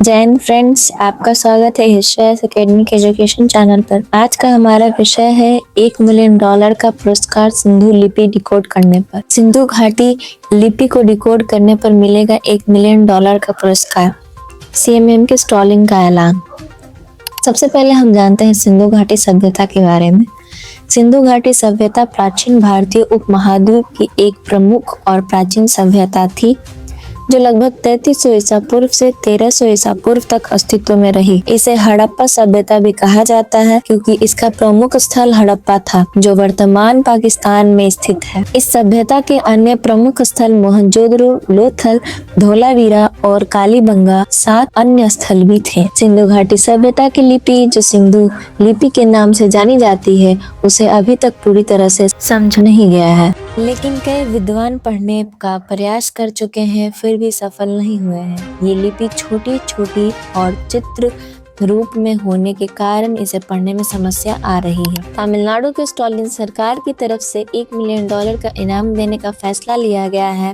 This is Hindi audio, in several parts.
जैन फ्रेंड्स, आपका स्वागत है हिस्ट्री एकेडमिक एजुकेशन चैनल पर। आज का हमारा विषय है $1 मिलियन का पुरस्कार सिंधु लिपि डिकोड करने पर। सिंधु घाटी लिपि को डिकोड करने पर मिलेगा $1 मिलियन का पुरस्कार। सीएमएम के स्टॉलिंग का ऐलान। सबसे पहले हम जानते हैं सिंधु घाटी सभ्यता के बारे में। सिंधु घाटी सभ्यता प्राचीन भारतीय उपमहाद्वीप की एक प्रमुख और प्राचीन सभ्यता थी जो लगभग 3300 ईसा पूर्व से 1300 ईसा पूर्व तक अस्तित्व में रही। इसे हड़प्पा सभ्यता भी कहा जाता है क्योंकि इसका प्रमुख स्थल हड़प्पा था जो वर्तमान पाकिस्तान में स्थित है। इस सभ्यता के अन्य प्रमुख स्थल मोहनजोदड़ो, लोथल, धोलावीरा और कालीबंगा 7 अन्य स्थल भी थे। सिंधु घाटी सभ्यता की लिपि जो सिंधु लिपि के नाम से जानी जाती है उसे अभी तक पूरी तरह से समझ नहीं गया है, लेकिन कई विद्वान पढ़ने का प्रयास कर चुके हैं फिर भी सफल नहीं हुए हैं। ये लिपि छोटी छोटी और चित्र रूप में होने के कारण इसे पढ़ने में समस्या आ रही है। तमिलनाडु के स्टॉलिन सरकार की तरफ से $1 मिलियन का इनाम देने का फैसला लिया गया है।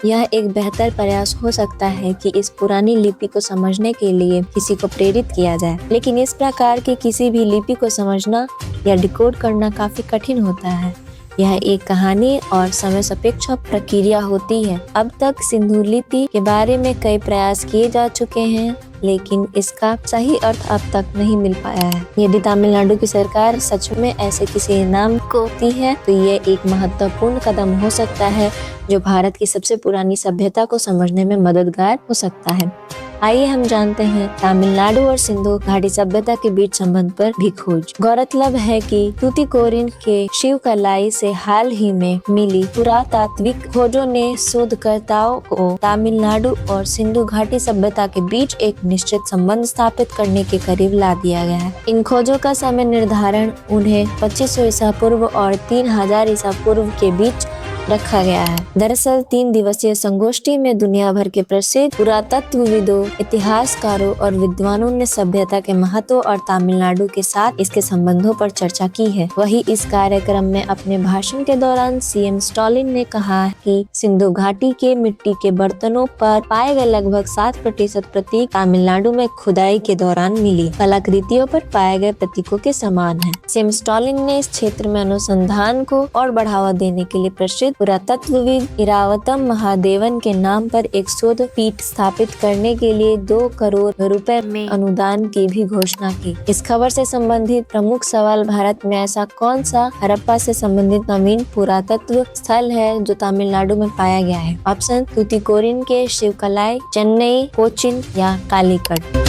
यह एक बेहतर प्रयास हो सकता है कि इस पुरानी लिपि को समझने के लिए किसी को प्रेरित किया जाए, लेकिन इस प्रकार की किसी भी लिपि को समझना या डिकोड करना काफी कठिन होता है। यह एक कहानी और समय सापेक्ष प्रक्रिया होती है। अब तक सिंधु लिपि के बारे में कई प्रयास किए जा चुके हैं, लेकिन इसका सही अर्थ अब तक नहीं मिल पाया है। यदि तमिलनाडु की सरकार सच में ऐसे किसी इनाम को दी है तो ये एक महत्वपूर्ण कदम हो सकता है जो भारत की सबसे पुरानी सभ्यता को समझने में मददगार हो सकता है। आइए हम जानते हैं तमिलनाडु और सिंधु घाटी सभ्यता के बीच संबंध पर भी खोज। गौरतलब है कि तूतीकोरिन के शिवकलाई से हाल ही में मिली पुरातात्विक खोजों ने शोधकर्ताओं को तमिलनाडु और सिंधु घाटी सभ्यता के बीच एक निश्चित संबंध स्थापित करने के करीब ला दिया गया है। इन खोजों का समय निर्धारण उन्हें 2500 ईसा पूर्व और 3000 ईसा पूर्व के बीच रखा गया है। दरअसल 3 दिवसीय संगोष्ठी में दुनिया भर के प्रसिद्ध पुरातत्वविदों, इतिहासकारों और विद्वानों ने सभ्यता के महत्व और तमिलनाडु के साथ इसके संबंधों पर चर्चा की है। वही इस कार्यक्रम में अपने भाषण के दौरान सीएम स्टॉलिन ने कहा कि सिंधु घाटी के मिट्टी के बर्तनों पर पाए गए लगभग 7% प्रतीक तमिलनाडु में खुदाई के दौरान मिली कलाकृतियों पर पाए गए प्रतीकों के समान है। सीएम स्टॉलिन ने इस क्षेत्र में अनुसंधान को और बढ़ावा देने के लिए प्रसिद्ध पुरातत्वविद इरावतम महादेवन के नाम पर एक शोध पीठ स्थापित करने के लिए 2 करोड़ रुपए में अनुदान की भी घोषणा की। इस खबर से संबंधित प्रमुख सवाल भारत में ऐसा कौन सा हड़प्पा से संबंधित नवीन पुरातत्व स्थल है जो तमिलनाडु में पाया गया है? ऑप्शन: तूतीकोरिन के शिवकलाई, चेन्नई, कोचिन या कालीकट।